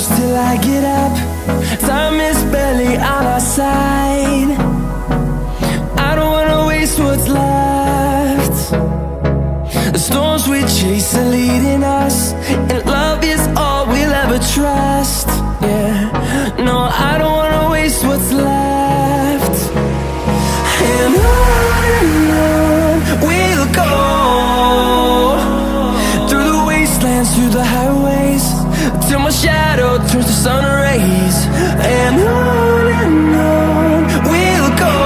close till I get up. Time is barely on our side. I don't wanna waste what's left. The storms we chase are leading us, and love is all we'll ever trust. Yeah, no, I don't wanna waste what's left. And on we'll go, through the wastelands, through the highways, till my shadow turns to sun rays. And on we'll go,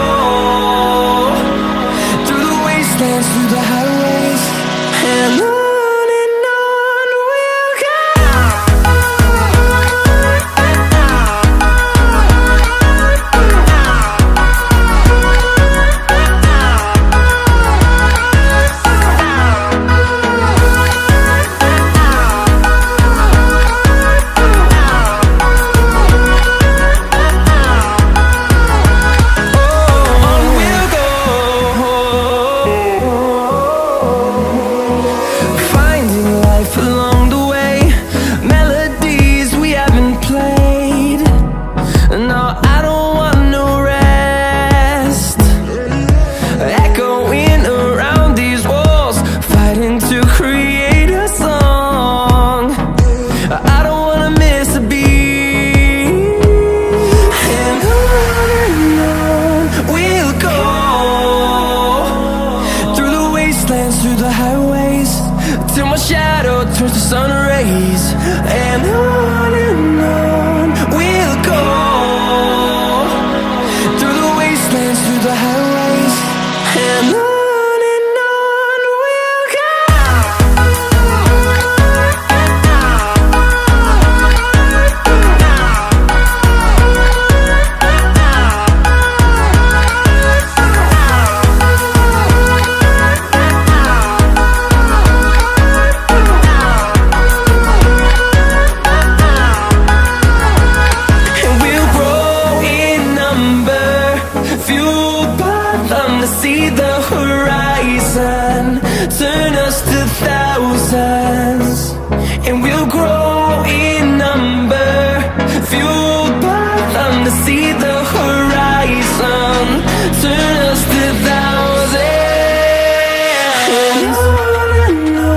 through the wastelands, through the highways, and on we'll go. Along the way, melodies we haven't played. No, I don't want no rest. Echoing around these walls, fighting to create a song. I don't wanna miss a beat. And on we'll go, through the wastelands, through the highways, till my shadow turns to sun rays. And on we'll go, through the wastelands, through the highways.